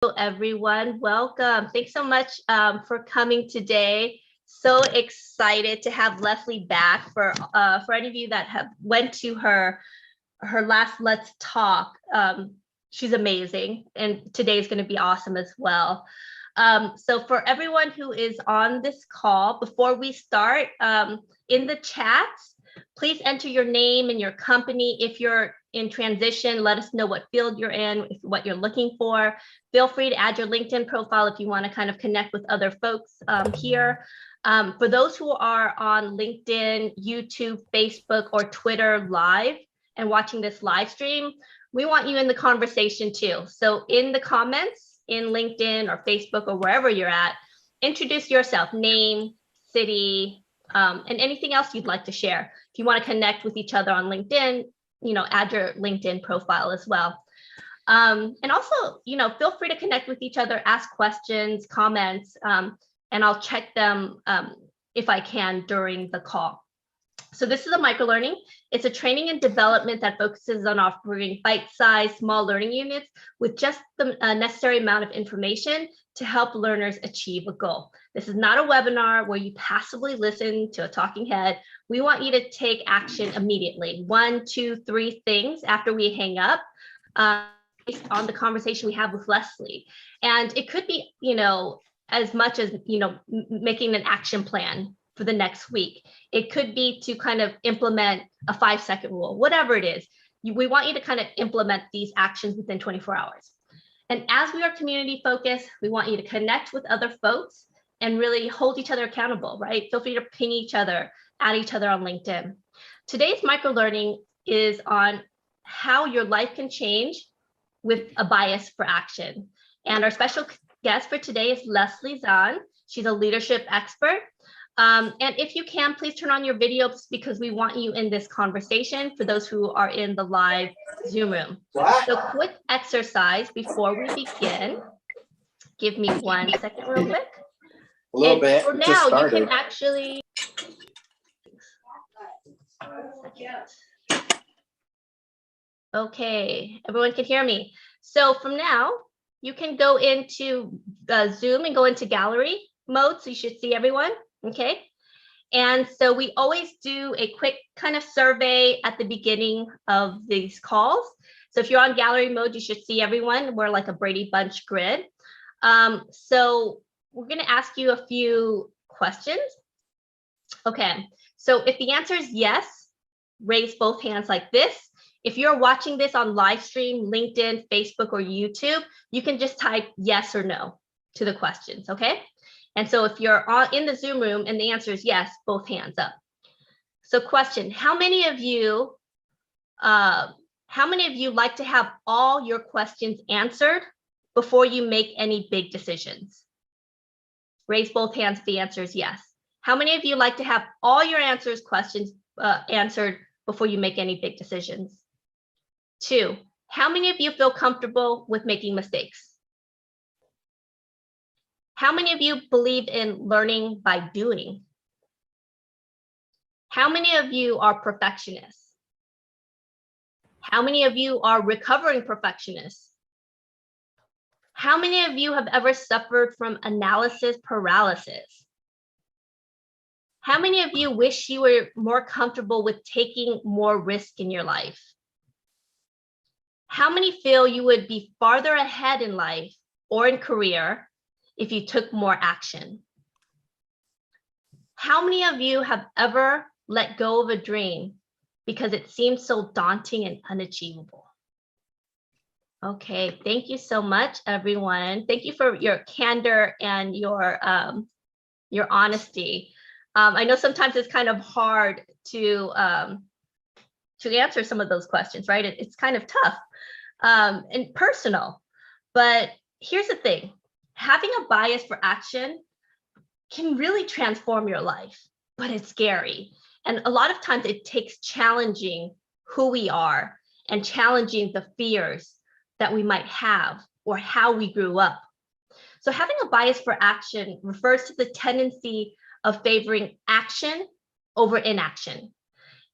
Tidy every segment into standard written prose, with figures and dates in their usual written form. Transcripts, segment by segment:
Hello, everyone. Welcome. Thanks so much for coming today. So excited to have Leslie back. For any of you that have went to her last Let's Talk, she's amazing, and today is going to be awesome as well. So for everyone who is on this call, before we start, in the chats, please enter your name and your company. If you're in transition, let us know what field you're in, what you're looking for. Feel free to add your LinkedIn profile if you want to kind of connect with other folks here. For those who are on LinkedIn, YouTube, Facebook, or Twitter live and watching this live stream, we want you in the conversation too. So in the comments in LinkedIn or Facebook or wherever you're at, introduce yourself, name, city, and anything else you'd like to share. If you want to connect with each other on LinkedIn, add your LinkedIn profile as well. And also, feel free to connect with each other, ask questions, comments, and I'll check them if I can during the call. So this is a microlearning. It's a training and development that focuses on offering bite-sized small learning units with just the necessary amount of information to help learners achieve a goal. This is not a webinar where you passively listen to a talking head. We want you to take action immediately. 1, 2, 3 things after we hang up based on the conversation we have with Leslie. And it could be, as much as, making an action plan for the next week. It could be to kind of implement a 5-second rule, whatever it is. We want you to kind of implement these actions within 24 hours. And as we are community focused, we want you to connect with other folks and really hold each other accountable, right? Feel free to ping each other, add each other on LinkedIn. Today's microlearning is on how your life can change with a bias for action. And our special guest for today is Leslie Zahn. She's a leadership expert. And if you can, please turn on your videos because we want you in this conversation for those who are in the live Zoom room. So quick exercise before we begin. Give me 1 second real quick. A little bit. For now, you can actually. Okay, everyone can hear me. So from now, you can go into Zoom and go into gallery mode. So you should see everyone. Okay. And so we always do a quick kind of survey at the beginning of these calls. So if you're on gallery mode, you should see everyone. We're like a Brady Bunch grid. So we're going to ask you a few questions. Okay. So if the answer is yes, raise both hands like this. If you're watching this on live stream, LinkedIn, Facebook, or YouTube, you can just type yes or no to the questions. Okay. And so if you're in the Zoom room and the answer is yes, both hands up. So question, how many of you like to have all your questions answered before you make any big decisions? Raise both hands if the answer is yes. How many of you like to have all your questions answered before you make any big decisions? 2, how many of you feel comfortable with making mistakes? How many of you believe in learning by doing? How many of you are perfectionists? How many of you are recovering perfectionists? How many of you have ever suffered from analysis paralysis? How many of you wish you were more comfortable with taking more risk in your life? How many feel you would be farther ahead in life or in career if you took more action? How many of you have ever let go of a dream because it seemed so daunting and unachievable? Okay, thank you so much, everyone. Thank you for your candor and your honesty. I know sometimes it's kind of hard to answer some of those questions, right? It's kind of tough and personal, but here's the thing. Having a bias for action can really transform your life, but it's scary. And a lot of times it takes challenging who we are and challenging the fears that we might have or how we grew up. So having a bias for action refers to the tendency of favoring action over inaction.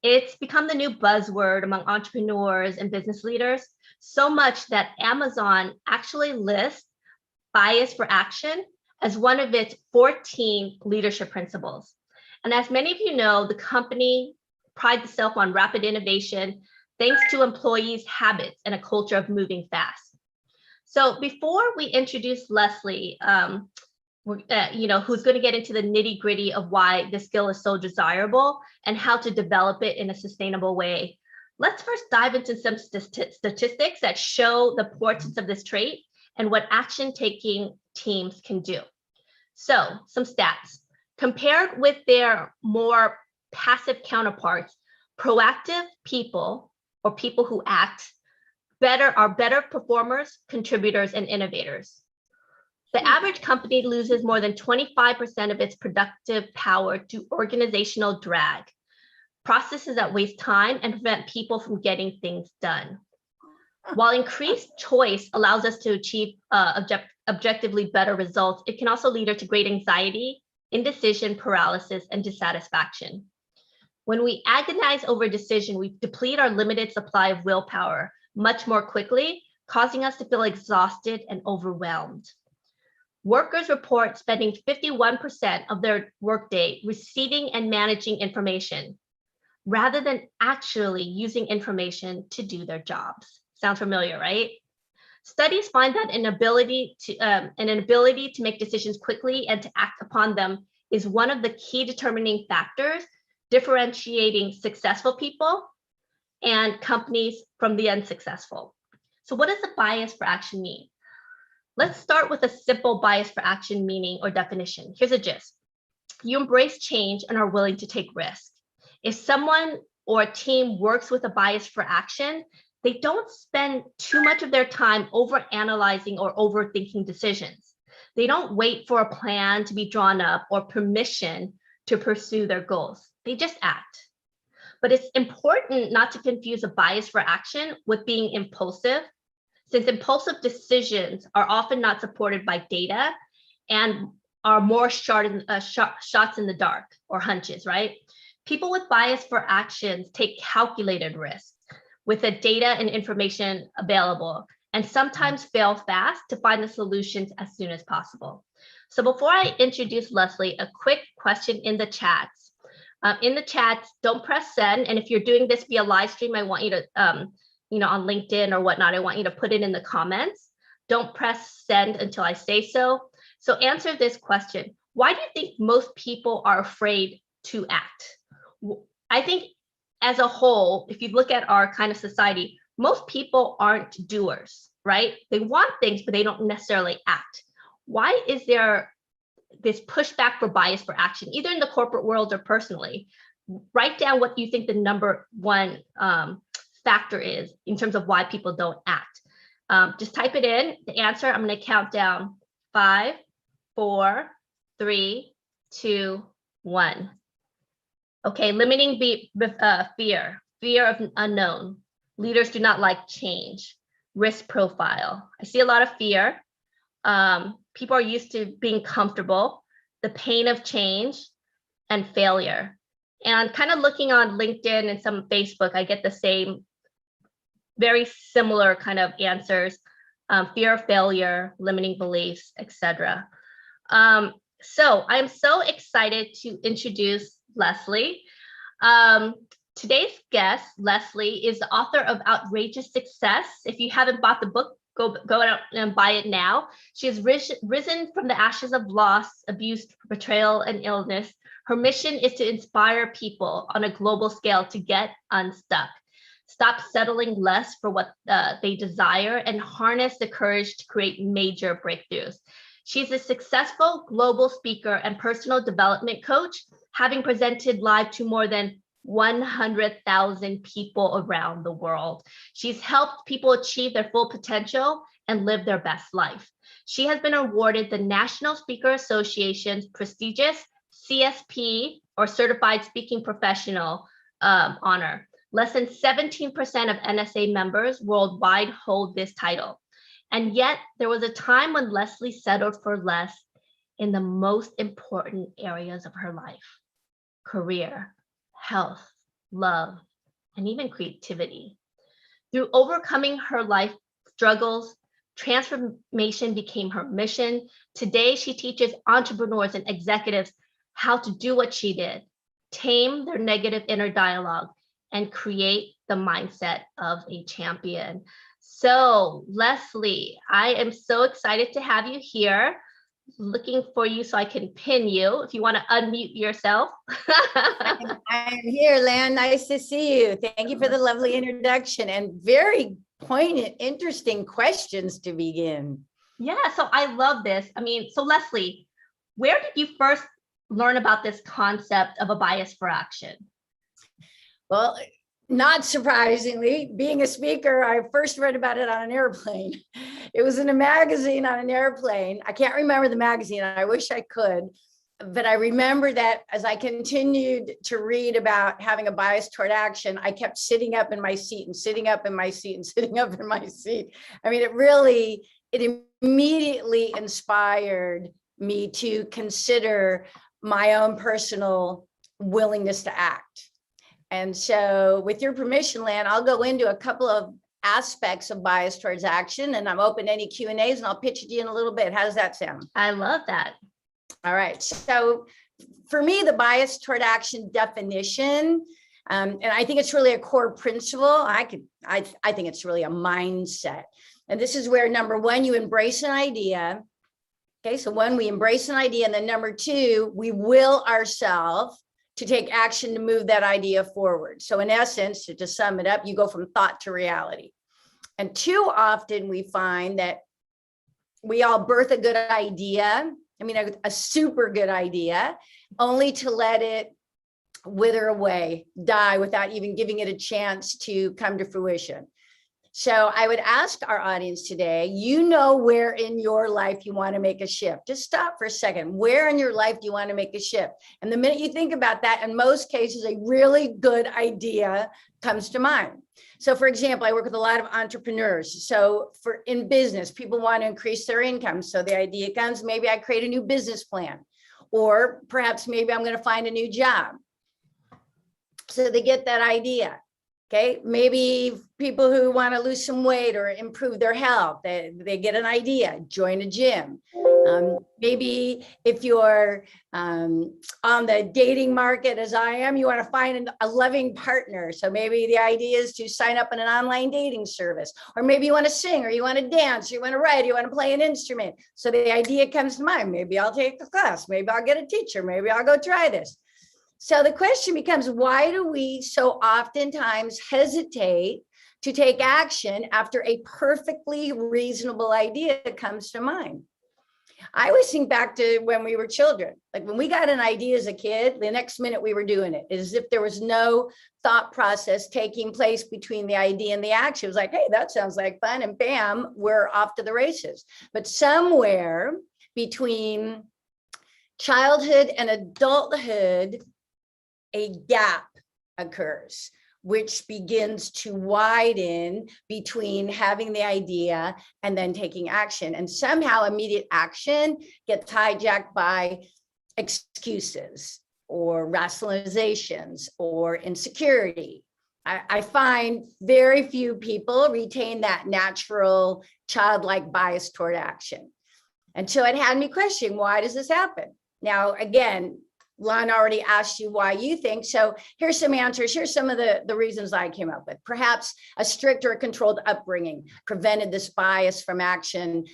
It's become the new buzzword among entrepreneurs and business leaders, so much that Amazon actually lists bias for action as one of its 14 leadership principles. And as many of you know, the company prides itself on rapid innovation thanks to employees' habits and a culture of moving fast. So before we introduce Leslie, who's going to get into the nitty gritty of why the skill is so desirable and how to develop it in a sustainable way, let's first dive into some statistics that show the importance of this trait and what action-taking teams can do. So some stats. Compared with their more passive counterparts, proactive people, or people who act, are better performers, contributors, and innovators. The average company loses more than 25% of its productive power to organizational drag, processes that waste time and prevent people from getting things done. While increased choice allows us to achieve objectively better results, it can also lead to great anxiety, indecision, paralysis, and dissatisfaction. When we agonize over a decision, we deplete our limited supply of willpower much more quickly, causing us to feel exhausted and overwhelmed. Workers report spending 51% of their workday receiving and managing information, rather than actually using information to do their jobs. Sound familiar, right? Studies find that an ability to make decisions quickly and to act upon them is one of the key determining factors differentiating successful people and companies from the unsuccessful. So what does the bias for action mean? Let's start with a simple bias for action meaning or definition. Here's a gist. You embrace change and are willing to take risk. If someone or a team works with a bias for action, they don't spend too much of their time over-analyzing or overthinking decisions. They don't wait for a plan to be drawn up or permission to pursue their goals. They just act. But it's important not to confuse a bias for action with being impulsive, since impulsive decisions are often not supported by data and are more shots in the dark or hunches, right? People with bias for actions take calculated risks with the data and information available and sometimes fail fast to find the solutions as soon as possible. So before I introduce Leslie, a quick question in the chats. In the chats, don't press send. And if you're doing this via live stream, I want you to, on LinkedIn or whatnot, I want you to put it in the comments. Don't press send until I say so. So answer this question. Why do you think most people are afraid to act? I think as a whole, if you look at our kind of society, most people aren't doers, right? They want things, but they don't necessarily act. Why is there this pushback for bias for action, either in the corporate world or personally? Write down what you think the number one factor is in terms of why people don't act. Just type it in, the answer. I'm going to count down 5, 4, 3, 2, 1. Okay, limiting fear of unknown. Leaders do not like change. Risk profile. I see a lot of fear. People are used to being comfortable, the pain of change, and failure. And kind of looking on LinkedIn and some Facebook, I get the same, very similar kind of answers. Fear of failure, limiting beliefs, etc. So I'm so excited to introduce Leslie. Today's guest, Leslie, is the author of Outrageous Success. If you haven't bought the book, go out and buy it now. She has risen from the ashes of loss, abuse, betrayal, and illness. Her mission is to inspire people on a global scale to get unstuck, stop settling less for what they desire, and harness the courage to create major breakthroughs. She's a successful global speaker and personal development coach, having presented live to more than 100,000 people around the world. She's helped people achieve their full potential and live their best life. She has been awarded the National Speaker Association's prestigious CSP, or Certified Speaking Professional, honor. Less than 17% of NSA members worldwide hold this title. And yet there was a time when Leslie settled for less in the most important areas of her life: career, health, love, and even creativity. Through overcoming her life struggles, Transformation became her mission. Today, she teaches entrepreneurs and executives how to do what she did, tame their negative inner dialogue, and create the mindset of a champion. So, Leslie, I am so excited to have you here. Looking for you so I can pin you if you want to unmute yourself. I'm here, Lan. Nice to see you. Thank you for the lovely introduction and very poignant, interesting questions to begin. Yeah, so I love this. I mean, so Leslie, where did you first learn about this concept of a bias for action? Well, not surprisingly, being a speaker, I first read about it on an airplane. It was in a magazine on an airplane. I can't remember the magazine. I wish I could. But I remember that as I continued to read about having a bias toward action, I kept sitting up in my seat and sitting up in my seat and sitting up in my seat. I mean, it immediately inspired me to consider my own personal willingness to act. And so with your permission, Lan, I'll go into a couple of aspects of bias towards action, and I'm open to any Q&As, and I'll pitch it to you in a little bit. How does that sound? I love that. All right. So for me, the bias toward action definition, and I think it's really a core principle. I think it's really a mindset. And this is where, number one, you embrace an idea. Okay. So one, we embrace an idea. And then number two, we will ourselves to take action to move that idea forward. So in essence, to sum it up, you go from thought to reality. And too often we find that we all birth a good idea. I mean, a super good idea, only to let it wither away, die without even giving it a chance to come to fruition. So I would ask our audience today, you know where in your life you want to make a shift. Just stop for a second. Where in your life do you want to make a shift? And the minute you think about that, in most cases, a really good idea comes to mind. So for example, I work with a lot of entrepreneurs. So in business, people want to increase their income. So the idea comes, maybe I create a new business plan, or perhaps maybe I'm going to find a new job. So they get that idea. Okay, maybe people who want to lose some weight or improve their health, they get an idea, join a gym. Maybe if you're on the dating market as I am, you want to find a loving partner. So maybe the idea is to sign up in an online dating service, or maybe you want to sing, or you want to dance, or you want to write, or you want to play an instrument. So the idea comes to mind, maybe I'll take a class, maybe I'll get a teacher, maybe I'll go try this. So the question becomes, why do we so oftentimes hesitate to take action after a perfectly reasonable idea comes to mind? I always think back to when we were children. Like when we got an idea as a kid, the next minute we were doing it, as if there was no thought process taking place between the idea and the action. It was like, hey, that sounds like fun, and bam, we're off to the races. But somewhere between childhood and adulthood, a gap occurs, which begins to widen between having the idea and then taking action. And somehow immediate action gets hijacked by excuses or rationalizations or insecurity. I find very few people retain that natural childlike bias toward action. And so it had me question, why does this happen? Now, again, Lon already asked you why you think. So here's some answers. Here's some of the reasons I came up with. Perhaps a strict or a controlled upbringing prevented this bias from action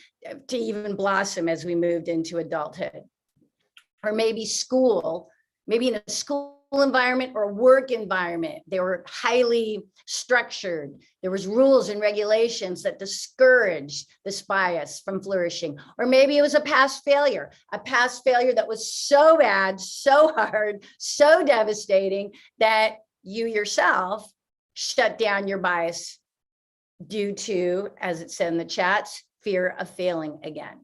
to even blossom as we moved into adulthood. Or maybe maybe in a school environment or work environment, they were highly structured. There was rules and regulations that discouraged this bias from flourishing. Or maybe it was a past failure that was so bad, so hard, so devastating that you yourself shut down your bias due to, as it said in the chats, fear of failing again.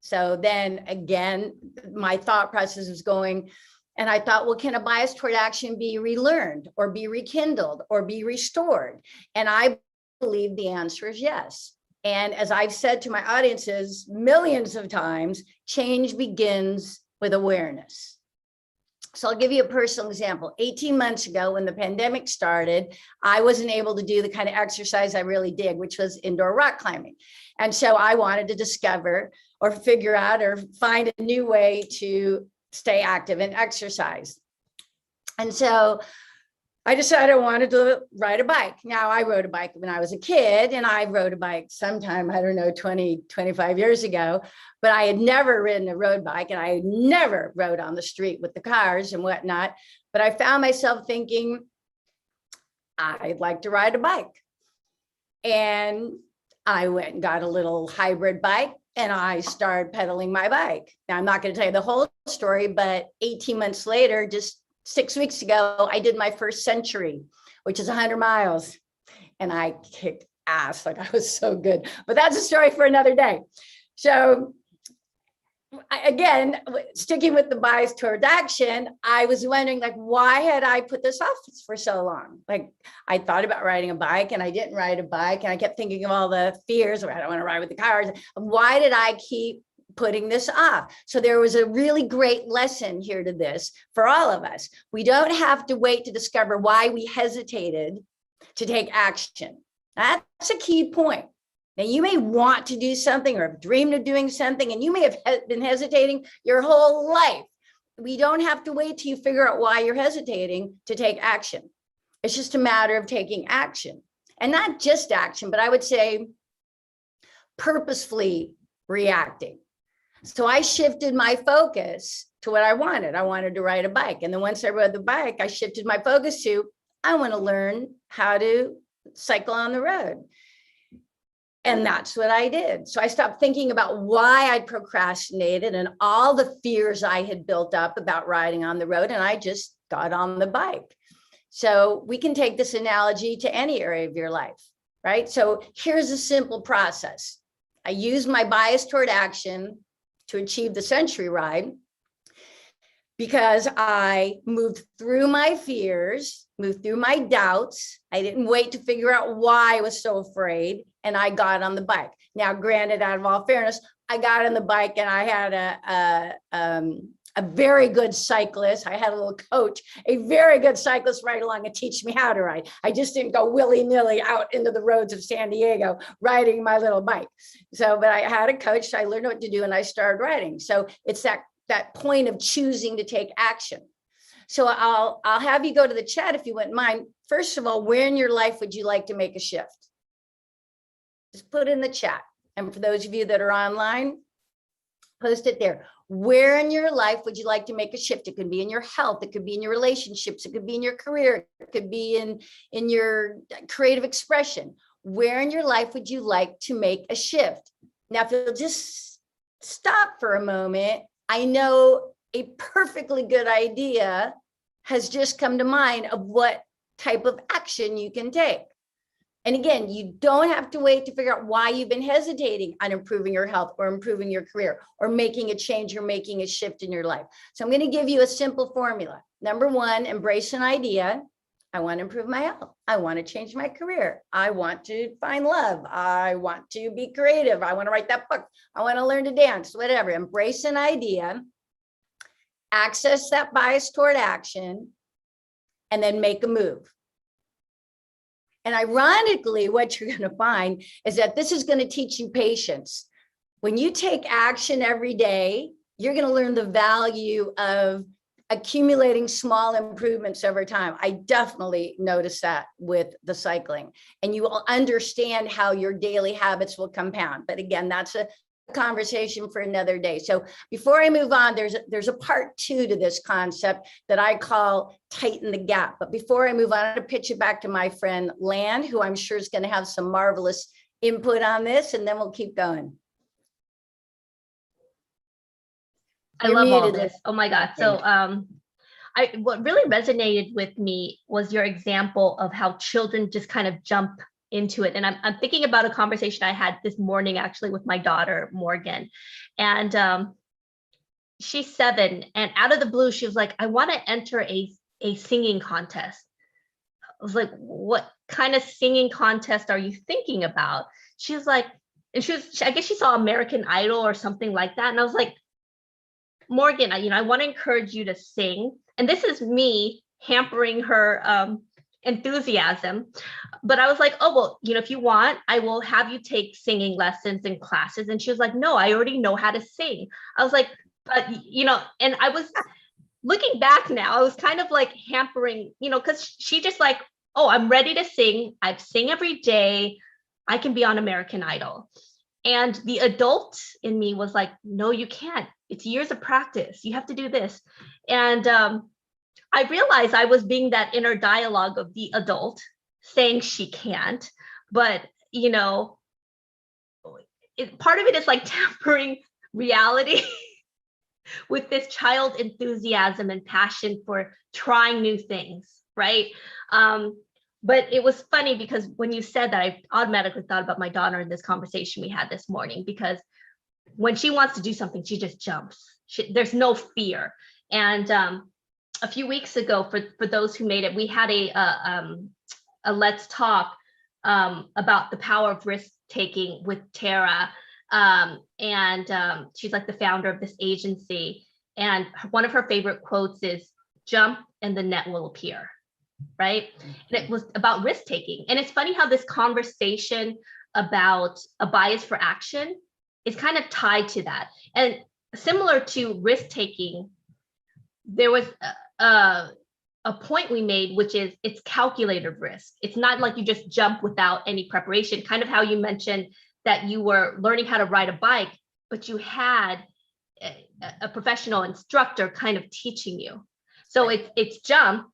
So then again, my thought process was going, and I thought, well, can a bias toward action be relearned or be rekindled or be restored? And I believe the answer is yes. And as I've said to my audiences millions of times, change begins with awareness. So I'll give you a personal example. 18 months ago, when the pandemic started, I wasn't able to do the kind of exercise I really did, which was indoor rock climbing. And so I wanted to discover or figure out or find a new way to stay active and exercise. And so I decided I wanted to ride a bike. Now, I rode a bike when I was a kid, and I rode a bike sometime, I don't know, 20, 25 years ago, but I had never ridden a road bike, and I had never rode on the street with the cars and whatnot. But I found myself thinking, I'd like to ride a bike. And I went and got a little hybrid bike, and I started pedaling my bike. Now, I'm not going to tell you the whole story, but 18 months later, just 6 weeks ago, I did my first century, which is 100 miles. And I kicked ass. Like, I was so good. But that's a story for another day. So again, sticking with the bias toward action, I was wondering, like, why had I put this off for so long? Like, I thought about riding a bike, and I didn't ride a bike. And I kept thinking of all the fears, or I don't want to ride with the cars. Why did I keep putting this off? So there was a really great lesson here to this for all of us. We don't have to wait to discover why we hesitated to take action. That's a key point. Now, you may want to do something or have dreamed of doing something, and you may have been hesitating your whole life. We don't have to wait till you figure out why you're hesitating to take action. It's just a matter of taking action, and not just action, but I would say purposefully reacting. So I shifted my focus to what I wanted. I wanted to ride a bike. And then once I rode the bike, I shifted my focus to, I want to learn how to cycle on the road. And that's what I did. So I stopped thinking about why I'd procrastinated and all the fears I had built up about riding on the road. And I just got on the bike. So we can take this analogy to any area of your life, right? So here's a simple process. I use my bias toward action to achieve the century ride because I moved through my fears, moved through my doubts. I didn't wait to figure out why I was so afraid, and I got on the bike. Now, granted, out of all fairness, I got on the bike and I had a very good cyclist. I had a little coach, a very good cyclist ride along and teach me how to ride. I just didn't go willy-nilly out into the roads of San Diego riding my little bike. So, but I had a coach, so I learned what to do and I started riding. So it's that point of choosing to take action. So I'll have you go to the chat if you wouldn't mind. First of all, where in your life would you like to make a shift? Just put in the chat. And for those of you that are online, post it there. Where in your life would you like to make a shift? It could be in your health. It could be in your relationships. It could be in your career. It could be in your creative expression. Where in your life would you like to make a shift? Now, if you'll just stop for a moment, I know a perfectly good idea has just come to mind of what type of action you can take. And again, you don't have to wait to figure out why you've been hesitating on improving your health or improving your career or making a change or making a shift in your life. So I'm going to give you a simple formula. Number one, embrace an idea. I want to improve my health. I want to change my career. I want to find love. I want to be creative. I want to write that book. I want to learn to dance, whatever. Embrace an idea, access that bias toward action, and then make a move. And ironically, what you're going to find is that this is going to teach you patience. When you take action every day, you're going to learn the value of accumulating small improvements over time. I definitely noticed that with the cycling, and you will understand how your daily habits will compound. But again, that's a conversation for another day. So before I move on, there's a part two to this concept that I call tighten the gap. But before I move on, I'm going to pitch it back to my friend Lan, who I'm sure is going to have some marvelous input on this, and then we'll keep going. I love all this. Oh my God. So what really resonated with me was your example of how children just kind of jump into it. And I'm thinking about a conversation I had this morning actually with my daughter, Morgan. And she's 7, and out of the blue, she was like, I want to enter a singing contest. I was like, what kind of singing contest are you thinking about? She was like, and I guess she saw American Idol or something like that. And I was like, Morgan, I want to encourage you to sing. And this is me hampering her enthusiasm. But I was like, oh, well, if you want, I will have you take singing lessons and classes. And she was like, no, I already know how to sing. I was like, but, and I was looking back now, I was kind of like hampering, because she just like, oh, I'm ready to sing. I sing every day. I can be on American Idol. And the adult in me was like, no, you can't. It's years of practice. You have to do this. And I realized I was being that inner dialogue of the adult saying she can't. But, part of it is like tempering reality with this child enthusiasm and passion for trying new things, right? But it was funny because when you said that, I automatically thought about my daughter in this conversation we had this morning, because when she wants to do something, she just jumps. There's no fear. And a few weeks ago, for those who made it, we had a Let's Talk about the power of risk taking with Tara. She's like the founder of this agency. And one of her favorite quotes is, jump and the net will appear. Right. And it was about risk taking. And it's funny how this conversation about a bias for action is kind of tied to that. And similar to risk taking, there was a point we made, which is it's calculated risk. It's not like you just jump without any preparation, kind of how you mentioned that you were learning how to ride a bike, but you had a professional instructor kind of teaching you. So it's jump.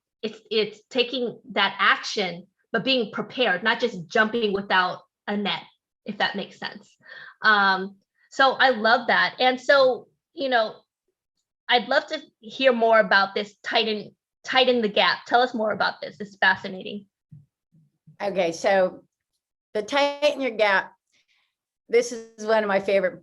It's taking that action, but being prepared, not just jumping without a net, if that makes sense. So I love that. And so, I'd love to hear more about this tighten the gap. Tell us more about this. It's fascinating. Okay, so the tighten your gap, this is one of my favorite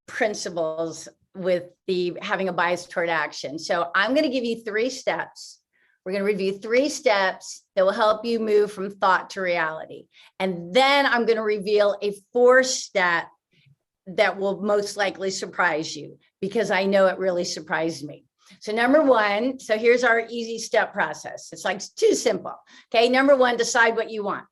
principles with the having a bias toward action. So I'm going to give you 3 steps. We're going to review 3 steps that will help you move from thought to reality. And then I'm going to reveal a 4th step that will most likely surprise you, because I know it really surprised me. So number 1, so here's our easy step process. It's like too simple. Okay, number 1, decide what you want.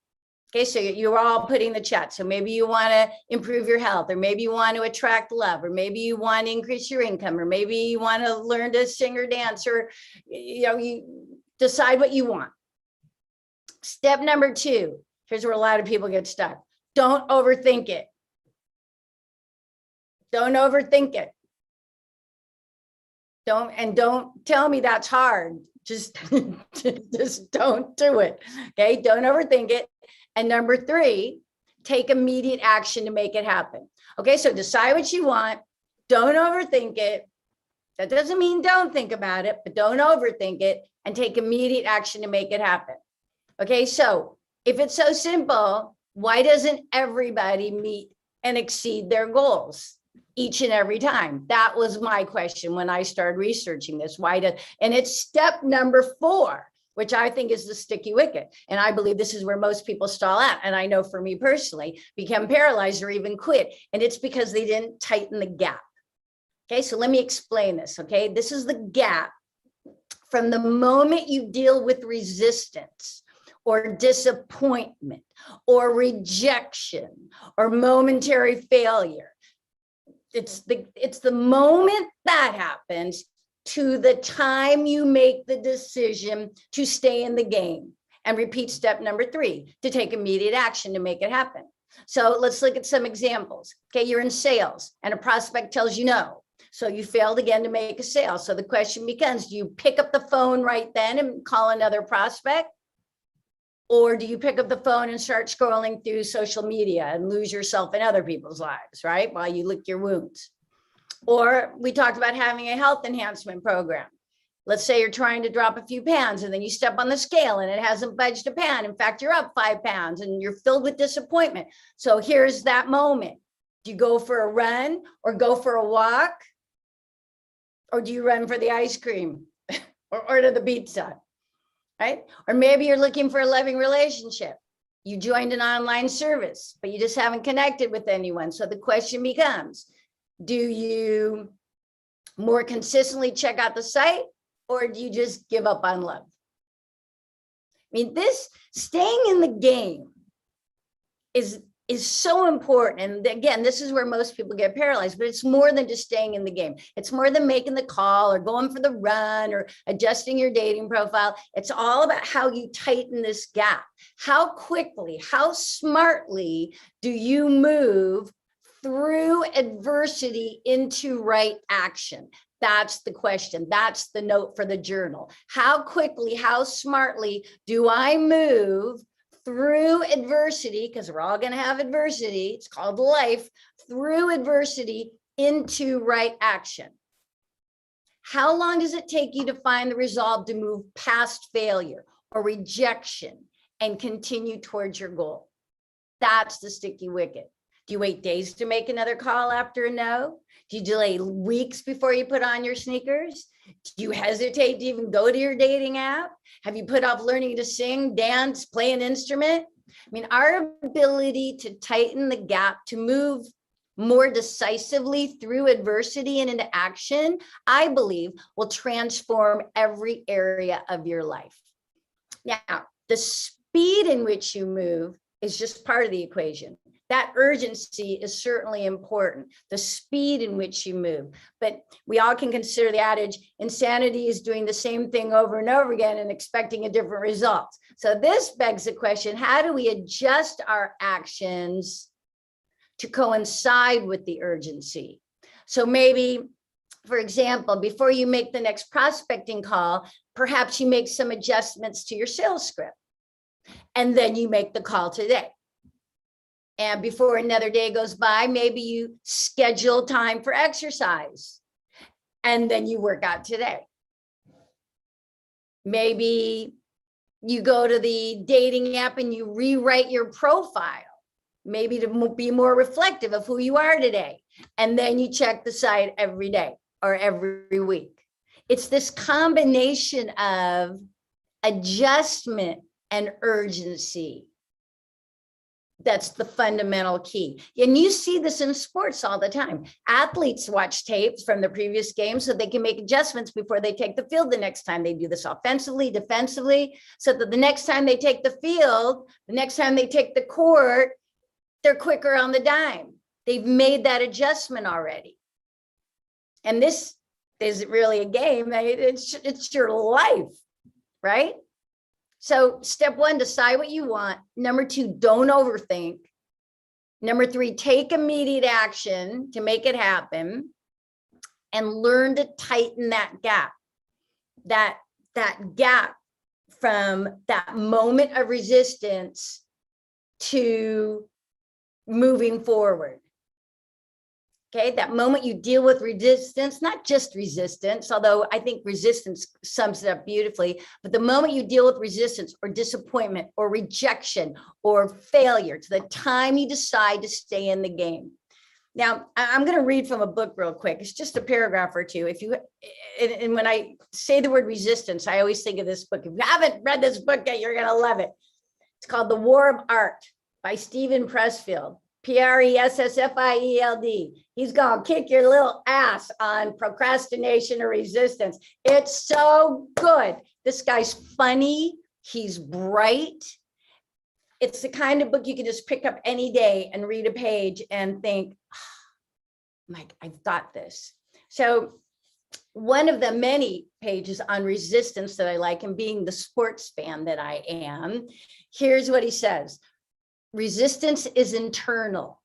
Okay, so you're all putting the chat. So maybe you want to improve your health, or maybe you want to attract love, or maybe you want to increase your income, or maybe you want to learn to sing or dance, or you decide what you want. Step number 2, here's where a lot of people get stuck. Don't overthink it. Don't overthink it. Don't tell me that's hard. Just don't do it. Okay, don't overthink it. And number 3, take immediate action to make it happen. Okay, so decide what you want. Don't overthink it. That doesn't mean don't think about it, but don't overthink it, and take immediate action to make it happen. Okay, so if it's so simple, why doesn't everybody meet and exceed their goals each and every time? That was my question when I started researching this. And it's step number 4, which I think is the sticky wicket. And I believe this is where most people stall out. And I know for me personally, become paralyzed or even quit. And it's because they didn't tighten the gap. Okay, so let me explain this. Okay, this is the gap from the moment you deal with resistance or disappointment or rejection or momentary failure. It's the moment that happens to the time you make the decision to stay in the game. And repeat step number 3, to take immediate action to make it happen. So let's look at some examples. Okay, you're in sales and a prospect tells you no. So you failed again to make a sale. So the question becomes, do you pick up the phone right then and call another prospect? Or do you pick up the phone and start scrolling through social media and lose yourself in other people's lives, right? While you lick your wounds. Or we talked about having a health enhancement program. Let's say you're trying to drop a few pounds and then you step on the scale and it hasn't budged a pound. In fact, you're up 5 pounds and you're filled with disappointment. So here's that moment. Do you go for a run or go for a walk? Or do you run for the ice cream or order the pizza, right? Or maybe you're looking for a loving relationship. You joined an online service, but you just haven't connected with anyone. So the question becomes, do you more consistently check out the site, or do you just give up on love? I mean, this staying in the game is so important. And again, this is where most people get paralyzed, but it's more than just staying in the game. It's more than making the call or going for the run or adjusting your dating profile. It's all about how you tighten this gap. How quickly, how smartly do you move through adversity into right action? That's the question. That's the note for the journal. How quickly, how smartly do I move through adversity, because we're all going to have adversity, it's called life, through adversity into right action? How long does it take you to find the resolve to move past failure or rejection and continue towards your goal? That's the sticky wicket. Do you wait days to make another call after a no? Do you delay weeks before you put on your sneakers? Do you hesitate to even go to your dating app? Have you put off learning to sing, dance, play an instrument? I mean, our ability to tighten the gap, to move more decisively through adversity and into action, I believe will transform every area of your life. Now, the speed in which you move is just part of the equation. That urgency is certainly important, the speed in which you move. But we all can consider the adage, insanity is doing the same thing over and over again and expecting a different result. So this begs the question, how do we adjust our actions to coincide with the urgency? So maybe, for example, before you make the next prospecting call, perhaps you make some adjustments to your sales script, and then you make the call today. And before another day goes by, maybe you schedule time for exercise, and then you work out today. Maybe you go to the dating app and you rewrite your profile, maybe to be more reflective of who you are today. And then you check the site every day or every week. It's this combination of adjustment and urgency that's the fundamental key. And you see this in sports all the time. Athletes watch tapes from the previous game so they can make adjustments before they take the field the next time. They do this offensively, defensively, so that the next time they take the field, the next time they take the court, they're quicker on the dime. They've made that adjustment already. And this isn't really a game. It's your life, right? So step one, decide what you want. Number two, don't overthink. Number three, take immediate action to make it happen, and learn to tighten that gap, that gap from that moment of resistance to moving forward. Okay, that moment you deal with resistance, not just resistance, although I think resistance sums it up beautifully, but the moment you deal with resistance or disappointment or rejection or failure to the time you decide to stay in the game. Now, I'm going to read from a book real quick. It's just a paragraph or two. And when I say the word resistance, I always think of this book. If you haven't read this book yet, you're going to love it. It's called The War of Art by Stephen Pressfield. Pressfield. He's gonna kick your little ass on procrastination or resistance. It's so good. This guy's funny. He's bright. It's the kind of book you can just pick up any day and read a page and think, oh, Mike, I've got this. So one of the many pages on resistance that I like, and being the sports fan that I am, here's what he says. Resistance is internal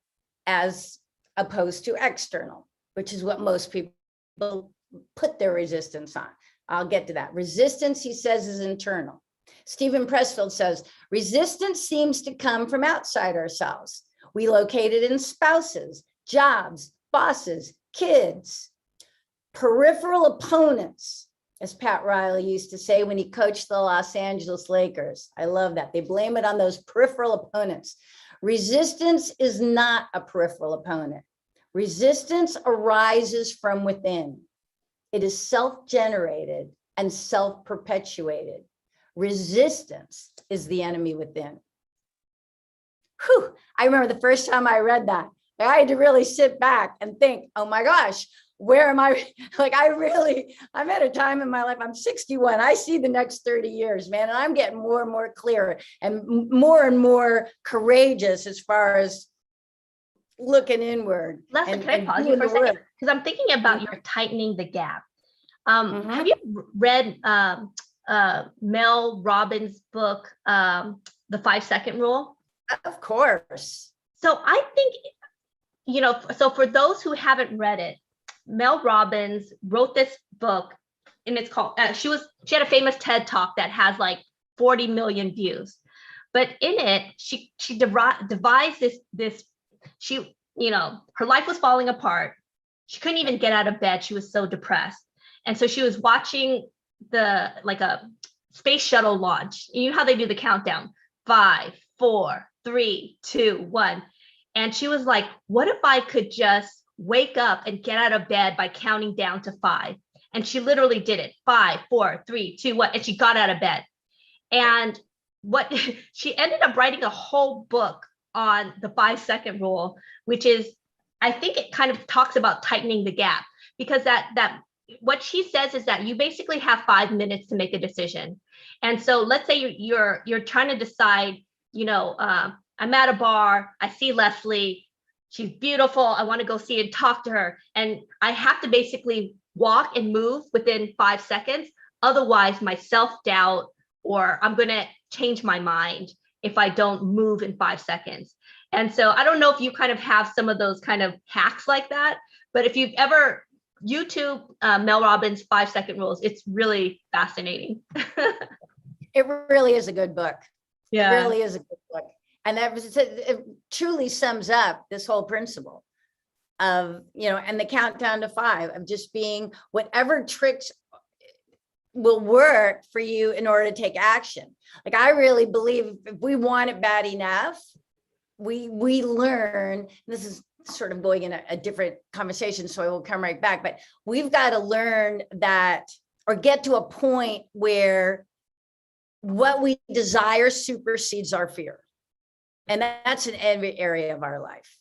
as opposed to external, which is what most people put their resistance on. I'll get to that. Resistance, he says, is internal. Stephen Pressfield says, resistance seems to come from outside ourselves. We locate it in spouses, jobs, bosses, kids, peripheral opponents, as Pat Riley used to say when he coached the Los Angeles Lakers. I love that. They blame it on those peripheral opponents. Resistance is not a peripheral opponent. Resistance arises from within. It is self-generated and self-perpetuated. Resistance is the enemy within. Whew. I remember the first time I read that, I had to really sit back and think, oh my gosh, where am I? Like, I'm at a time in my life, I'm 61. I see the next 30 years, man. And I'm getting more and more clear and more courageous as far as looking inward. Leslie, can I pause you for a second? Because I'm thinking about your tightening the gap. Have you read Mel Robbins' book, The 5-Second Rule? Of course. So I think, so for those who haven't read it, Mel Robbins wrote this book, and it's called, she had a famous TED Talk that has like 40 million views. But in it, she devised this, her life was falling apart. She couldn't even get out of bed. She was so depressed. And so she was watching a space shuttle launch. You know how they do the countdown, 5, 4, 3, 2, 1. And she was like, what if I could just wake up and get out of bed by counting down to 5? And she literally did it, 5, 4, 3, 2, 1. And she got out of bed. And she ended up writing a whole book on the 5-second rule, which is, I think it kind of talks about tightening the gap, because that what she says is that you basically have 5 minutes to make a decision. And so let's say you're trying to decide, I'm at a bar, I see Leslie, she's beautiful, I want to go see and talk to her. And I have to basically walk and move within 5 seconds. Otherwise, my self-doubt, or I'm going to change my mind if I don't move in 5 seconds. And so I don't know if you kind of have some of those kind of hacks like that, but if you've ever YouTube Mel Robbins' 5-second rules, it's really fascinating. It really is a good book. Yeah, it really is a good book. And it truly sums up this whole principle of, and the countdown to 5, of just being whatever tricks will work for you in order to take action. Like, I really believe if we want it bad enough, we learn, this is sort of going in a different conversation, so I will come right back, but we've got to learn that, or get to a point where what we desire supersedes our fear. And that's in every area of our life.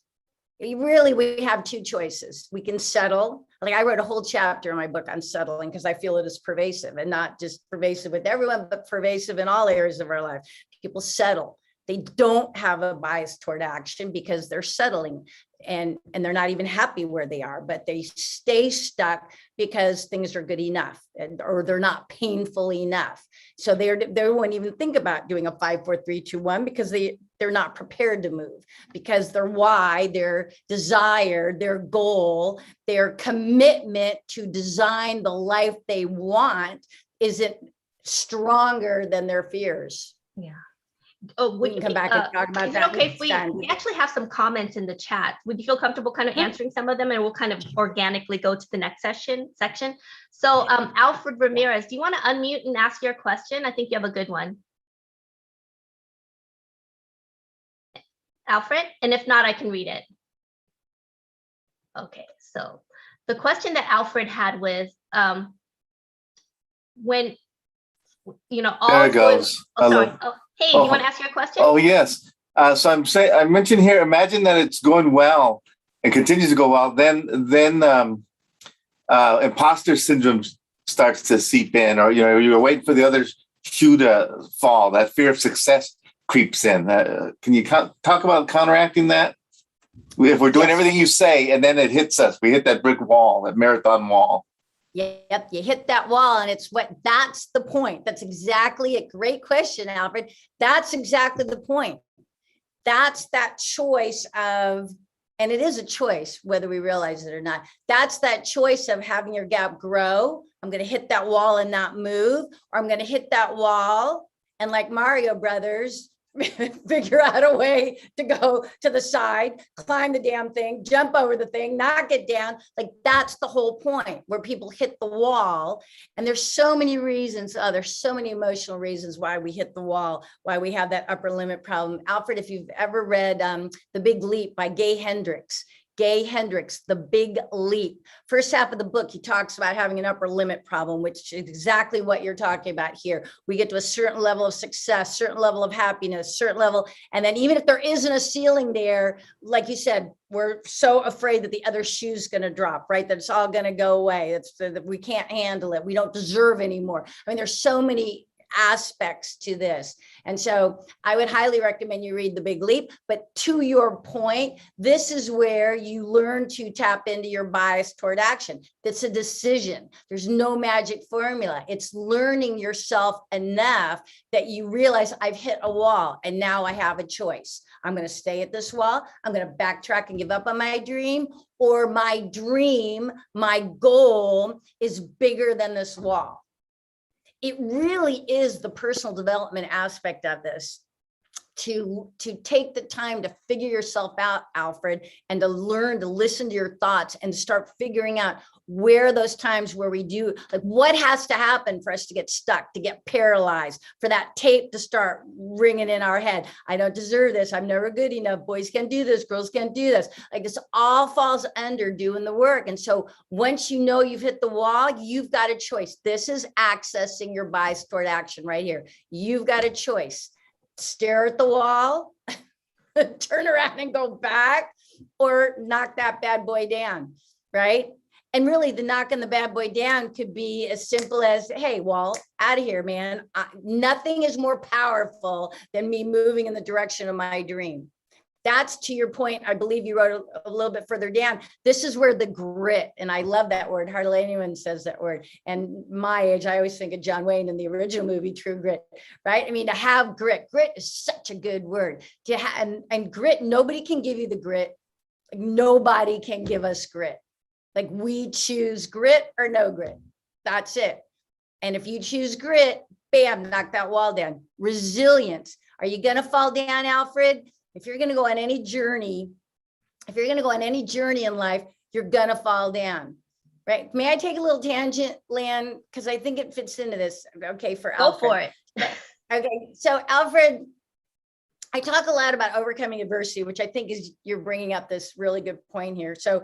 We have 2 choices. We can settle. Like, I wrote a whole chapter in my book on settling, because I feel it is pervasive, and not just pervasive with everyone, but pervasive in all areas of our life. People settle. They don't have a bias toward action because they're settling, and they're not even happy where they are, but they stay stuck because things are good enough, or they're not painful enough. So they won't even think about doing a 5, 4, 3, 2, 1, because they're not prepared to move, because their why, their desire, their goal, their commitment to design the life they want isn't stronger than their fears. Yeah. We can come back and talk about that. Okay, we actually have some comments in the chat. Would you feel comfortable kind of answering some of them, and we'll kind of organically go to the next section? So Alfred Ramirez, do you want to unmute and ask your question? I think you have a good one. Alfred, and if not, I can read it. Okay, so the question that Alfred had was, when, all there it goes. Hey, you want to ask your question? Oh, yes. So I mentioned here, imagine that it's going well and continues to go well. Then imposter syndrome starts to seep in, or, you're waiting for the other shoe to fall. That fear of success creeps in. Can you talk about counteracting that? If we're doing everything you say, and then it hits us, we hit that brick wall, that marathon wall. Yep, you hit that wall, and that's the point. That's exactly a great question, Alfred. That's exactly the point. That's that choice of, and it is a choice, whether we realize it or not. That's that choice of having your gap grow. I'm going to hit that wall and not move, or I'm going to hit that wall and, like Mario Brothers, figure out a way to go to the side, climb the damn thing, jump over the thing, knock it down. Like, that's the whole point, where people hit the wall. And there's so many reasons, there's so many emotional reasons why we hit the wall, why we have that upper limit problem. Alfred, if you've ever read The Big Leap by Gay Hendricks, Gay Hendricks, The Big Leap. First half of the book, he talks about having an upper limit problem, which is exactly what you're talking about here. We get to a certain level of success, certain level of happiness, certain level. And then even if there isn't a ceiling there, like you said, we're so afraid that the other shoe's going to drop, right? That it's all going to go away. That we can't handle it. We don't deserve anymore. I mean, there's so many aspects to this. And so I would highly recommend you read The Big Leap. But to your point, this is where you learn to tap into your bias toward action. It's a decision. There's no magic formula. It's learning yourself enough that you realize I've hit a wall and now I have a choice. I'm going to stay at this wall. I'm going to backtrack and give up on my dream, or my dream, my goal is bigger than this wall. It really is the personal development aspect of this, to take the time to figure yourself out, Alfred, and to learn to listen to your thoughts and start figuring out where those times where we do, like what has to happen for us to get stuck, to get paralyzed, for that tape to start ringing in our head. I don't deserve this. I'm never good enough. Boys can't do this. Girls can't do this. Like this all falls under doing the work. And so once you know you've hit the wall, you've got a choice. This is accessing your bias toward action right here. You've got a choice. Stare at the wall, turn around and go back, or knock that bad boy down, right? And really the knocking the bad boy down could be as simple as, hey, wall, out of here, man. Nothing is more powerful than me moving in the direction of my dream. That's to your point. I believe you wrote a little bit further down. This is where the grit, and I love that word. Hardly anyone says that word. And my age, I always think of John Wayne in the original movie, True Grit, right? I mean, to have grit. Grit is such a good word. To have, and grit, nobody can give you the grit. Like, nobody can give us grit. Like, we choose grit or no grit. That's it. And if you choose grit, bam, knock that wall down. Resilience. Are you going to fall down, Alfred? If you're going to go on any journey, in life, you're going to fall down, right? May I take a little tangent, Lan? Because I think it fits into this. Okay, for Alfred. Go for it. Okay, so Alfred, I talk a lot about overcoming adversity, which I think is, you're bringing up this really good point here. So,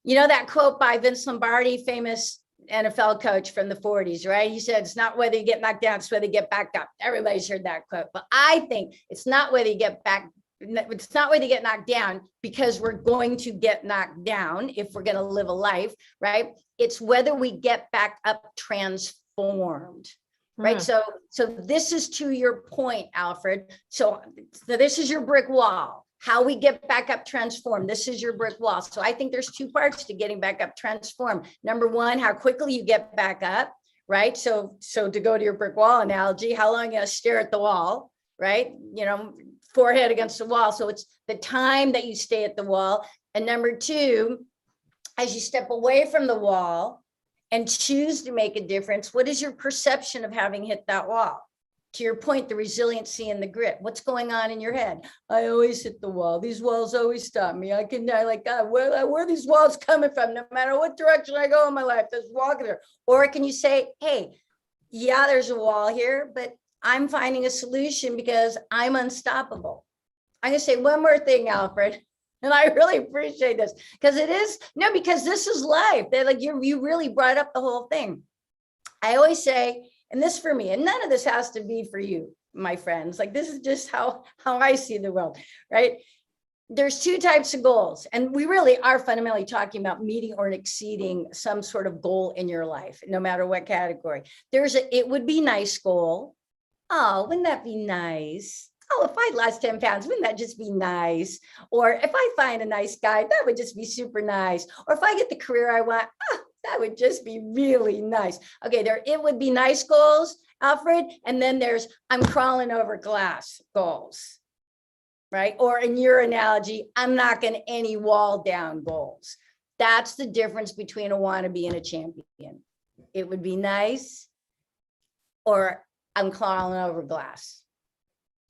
you know that quote by Vince Lombardi, famous NFL coach from the 40s, right? He said, it's not whether you get knocked down, it's whether you get back up. Everybody's heard that quote. But I think it's not whether you get knocked down, because we're going to get knocked down if we're going to live a life, right? It's whether we get back up transformed, right? So this is to your point, Alfred. So this is your brick wall. How we get back up transformed. This is your brick wall. So I think there's two parts to getting back up transformed. Number one, how quickly you get back up, right? So to go to your brick wall analogy, how long you gotta stare at the wall, right? You know, forehead against the wall. So it's the time that you stay at the wall. And number two, as you step away from the wall and choose to make a difference, what is your perception of having hit that wall? To your point, the resiliency and the grit. What's going on in your head? I always hit the wall. These walls always stop me. Where are these walls coming from? No matter what direction I go in my life, there's walking there. Or can you say, hey, yeah, there's a wall here, but I'm finding a solution because I'm unstoppable. I'm going to say one more thing, Alfred, and I really appreciate this because because this is life. They're like, you really brought up the whole thing. I always say, and this for me, and none of this has to be for you, my friends. Like, this is just how I see the world, right? There's two types of goals, and we really are fundamentally talking about meeting or exceeding some sort of goal in your life, no matter what category. There's it would be nice goal. Oh, wouldn't that be nice? Oh, if I lost 10 pounds, wouldn't that just be nice? Or if I find a nice guy, that would just be super nice. Or if I get the career I want, that would just be really nice. Okay, it would be nice goals, Alfred. And then there's I'm crawling over glass goals, right? Or in your analogy, I'm knocking any wall down goals. That's the difference between a wannabe and a champion. It would be nice, or I'm crawling over glass.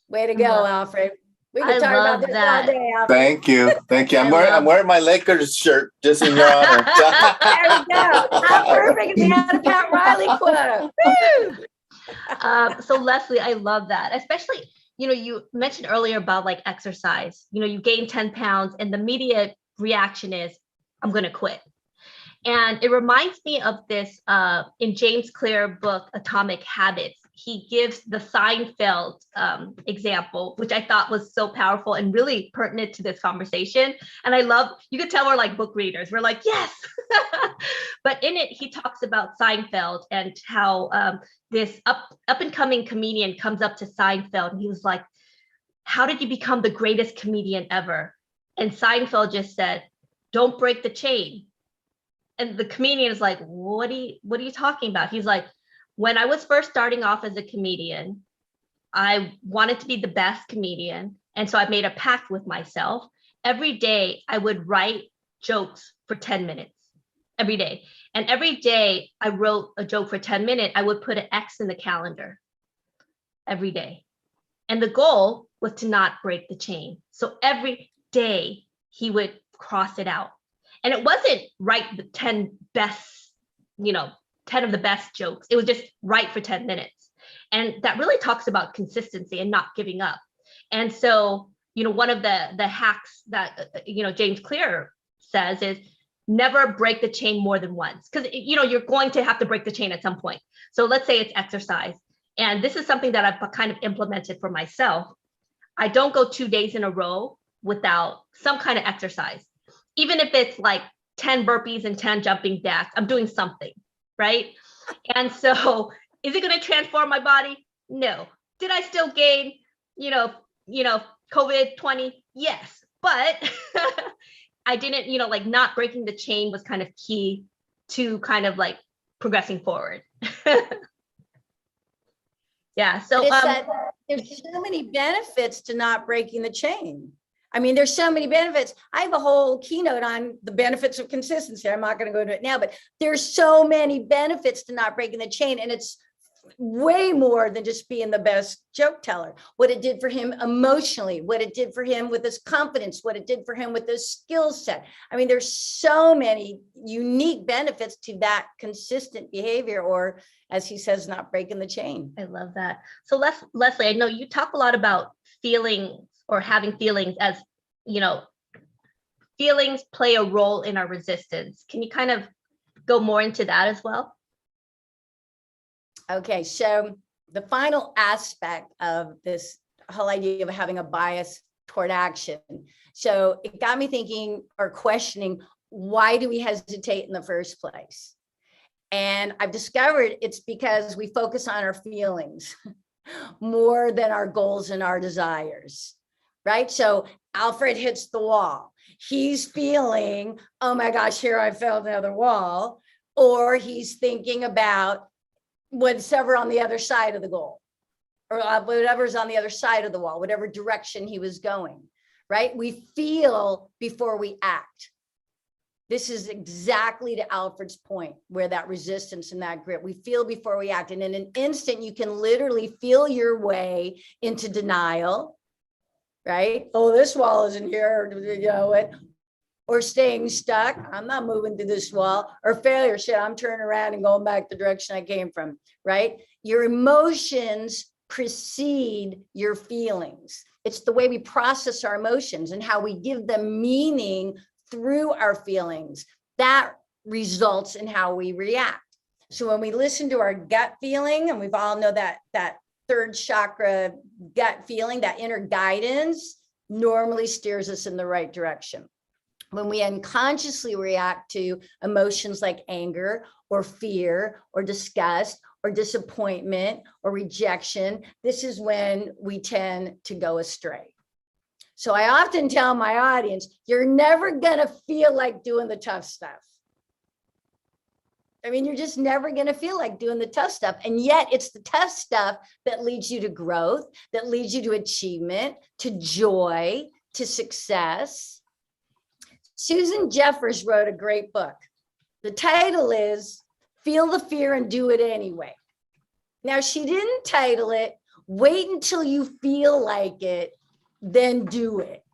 Way to go, Alfred. We can talk about this all day, Alfred. Thank you. I'm wearing my Lakers shirt just in your honor. There we go. How perfect if we had a Pat Riley quote. So Leslie, I love that. Especially, you mentioned earlier about like exercise. You gain 10 pounds and the media reaction is, I'm going to quit. And it reminds me of this in James Clear book, Atomic Habits. He gives the Seinfeld example, which I thought was so powerful and really pertinent to this conversation. And I love, you could tell we're like book readers. We're like, yes. But in it, he talks about Seinfeld and how this up and coming comedian comes up to Seinfeld. And he was like, how did you become the greatest comedian ever? And Seinfeld just said, don't break the chain. And the comedian is like, what are you talking about? He's like, when I was first starting off as a comedian, I wanted to be the best comedian. And so I made a pact with myself. Every day I would write jokes for 10 minutes every day. And every day I wrote a joke for 10 minutes, I would put an X in the calendar every day. And the goal was to not break the chain. So every day he would cross it out. And it wasn't write the 10 best, 10 of the best jokes. It was just write for 10 minutes. And that really talks about consistency and not giving up. And so, one of the hacks that, James Clear says is never break the chain more than once. Because, you're going to have to break the chain at some point. So let's say it's exercise. And this is something that I've kind of implemented for myself. I don't go 2 days in a row without some kind of exercise. Even if it's like 10 burpees and 10 jumping jacks, I'm doing something, right? And so is it going to transform my body? No. Did I still gain, COVID-20? Yes. But I didn't, not breaking the chain was kind of key to kind of like progressing forward. Yeah. So there's so many benefits to not breaking the chain. I mean, there's so many benefits. I have a whole keynote on the benefits of consistency. I'm not going to go into it now, but there's so many benefits to not breaking the chain. And it's way more than just being the best joke teller. What it did for him emotionally, what it did for him with his confidence, what it did for him with his skill set. I mean, there's so many unique benefits to that consistent behavior, or as he says, not breaking the chain. I love that. So Leslie, I know you talk a lot about feelings or having feelings as, feelings play a role in our resistance. Can you kind of go more into that as well? Okay, so the final aspect of this whole idea of having a bias toward action. So it got me thinking or questioning, why do we hesitate in the first place? And I've discovered it's because we focus on our feelings more than our goals and our desires, right? So Alfred hits the wall. He's feeling, oh my gosh, here I fell another wall. Or he's thinking about whatever on the other side of the goal, or whatever's on the other side of the wall, whatever direction he was going, right? We feel before we act. This is exactly to Alfred's point, where that resistance and that grit, we feel before we act. And in an instant, you can literally feel your way into denial, right? Oh, this wall isn't here, or staying stuck. I'm not moving through this wall, or failure. Shit, I'm turning around and going back the direction I came from, right? Your emotions precede your feelings. It's the way we process our emotions and how we give them meaning through our feelings. That results in how we react. So when we listen to our gut feeling, and we've all know that third chakra gut feeling, that inner guidance normally steers us in the right direction. When we unconsciously react to emotions like anger or fear or disgust or disappointment or rejection, this is when we tend to go astray. So I often tell my audience, you're never going to feel like doing the tough stuff. I mean, you're just never going to feel like doing the tough stuff. And yet it's the tough stuff that leads you to growth, that leads you to achievement, to joy, to success. Susan Jeffers wrote a great book. The title is Feel the Fear and Do It Anyway. Now, she didn't title it, Wait Until You Feel Like It, Then Do It.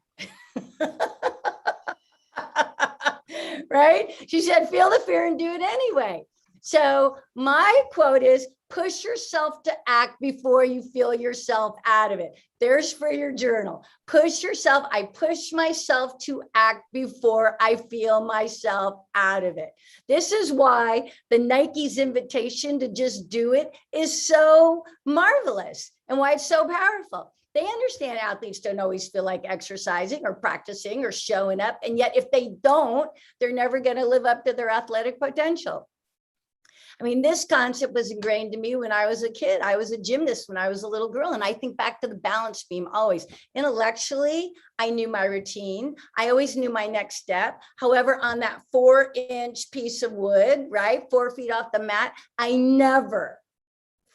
Right? She said, feel the fear and do it anyway. So my quote is, push yourself to act before you feel yourself out of it. There's for your journal. Push yourself. I push myself to act before I feel myself out of it. This is why the Nike's invitation to just do it is so marvelous and why it's so powerful. They understand athletes don't always feel like exercising or practicing or showing up. And yet if they don't, they're never going to live up to their athletic potential. I mean, this concept was ingrained to me when I was a kid. I was a gymnast when I was a little girl. And I think back to the balance beam always. Intellectually, I knew my routine. I always knew my next step. However, on that 4-inch piece of wood, right, 4 feet off the mat, I never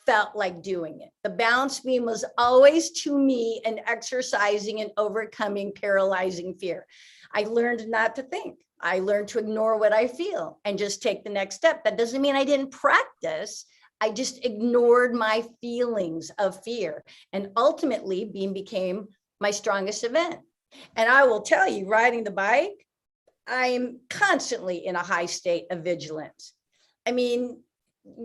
felt like doing it. The balance beam was always to me an exercising and overcoming paralyzing fear. I learned not to think. I learned to ignore what I feel and just take the next step. That doesn't mean I didn't practice. I just ignored my feelings of fear. And ultimately, beam became my strongest event. And I will tell you, riding the bike, I am constantly in a high state of vigilance. I mean,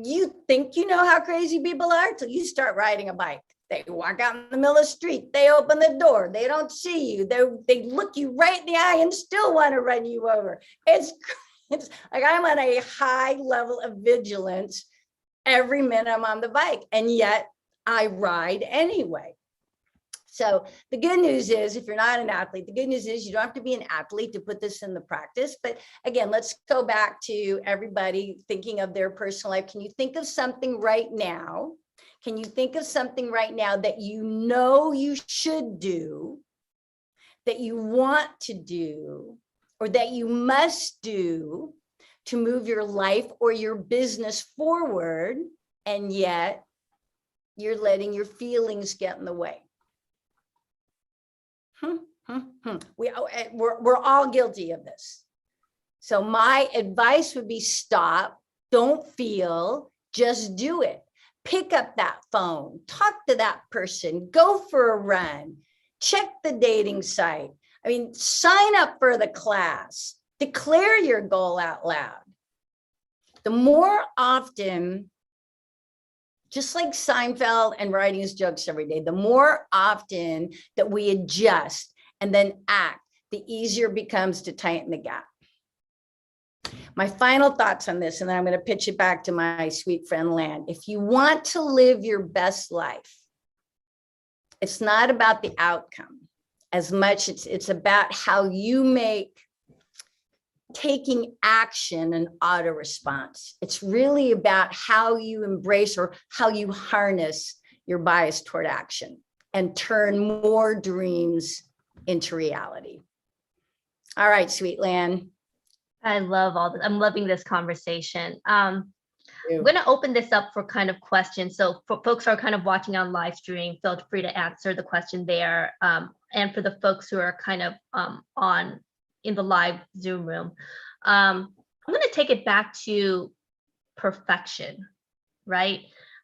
you think you know how crazy people are till you start riding a bike. They walk out in the middle of the street. They open the door. They don't see you. They look you right in the eye and still want to run you over. It's like I'm on a high level of vigilance every minute I'm on the bike. And yet I ride anyway. So the good news is, if you're not an athlete, the good news is you don't have to be an athlete to put this in the practice. But again, let's go back to everybody thinking of their personal life. Can you think of something right now? Can you think of something right now that you know you should do, that you want to do, or that you must do to move your life or your business forward, and yet you're letting your feelings get in the way? We're all guilty of this. So my advice would be stop, don't feel, just do it. Pick up that phone, talk to that person, go for a run, check the dating site. I mean, sign up for the class, declare your goal out loud. The more often, just like Seinfeld and writing his jokes every day, the more often that we adjust and then act, the easier it becomes to tighten the gap. My final thoughts on this, and then I'm going to pitch it back to my sweet friend Lan. If you want to live your best life, it's not about the outcome as much. It's about how you make taking action an auto response. It's really about how you embrace or how you harness your bias toward action and turn more dreams into reality. All right, sweet Lan. I love all this. I'm loving this conversation. I'm going to open this up for kind of questions. So for folks who are kind of watching on live stream, feel free to answer the question there. And for the folks who are kind of on in the live Zoom room, I'm going to take it back to perfection, right?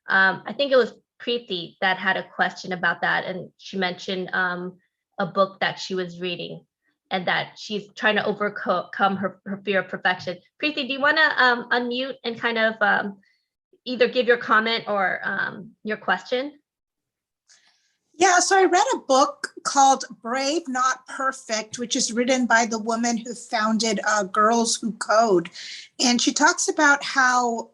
I think it was Preeti that had a question about that. And she mentioned a book that she was reading, and that she's trying to overcome her fear of perfection. Preeti, do you want to unmute and kind of either give your comment or your question? Yeah, so I read a book called Brave Not Perfect, which is written by the woman who founded Girls Who Code. And she talks about how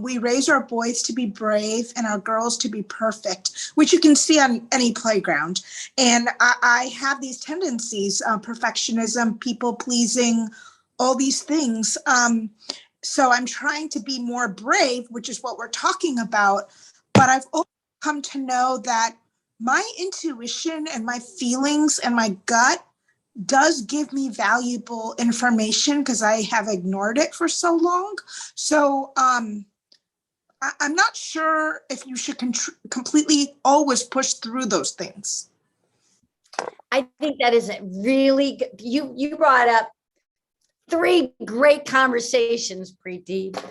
we raise our boys to be brave and our girls to be perfect, which you can see on any playground. And I have these tendencies, perfectionism, people pleasing, all these things. So I'm trying to be more brave, which is what we're talking about. But I've also come to know that my intuition and my feelings and my gut does give me valuable information because I have ignored it for so long. So I'm not sure if you should completely always push through those things. I think that is a really good, you brought up 3 great conversations, Preeti.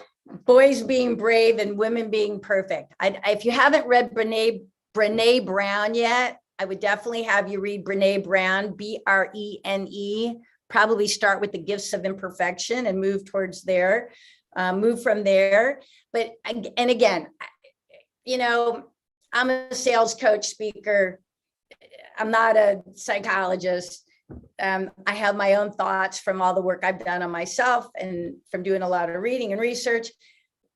Boys being brave and women being perfect. If you haven't read Brene Brown yet, I would definitely have you read Brene Brown, Brene. Probably start with the gifts of imperfection and move towards there. move from there. But, and again, I'm a sales coach, speaker. I'm not a psychologist. I have my own thoughts from all the work I've done on myself and from doing a lot of reading and research.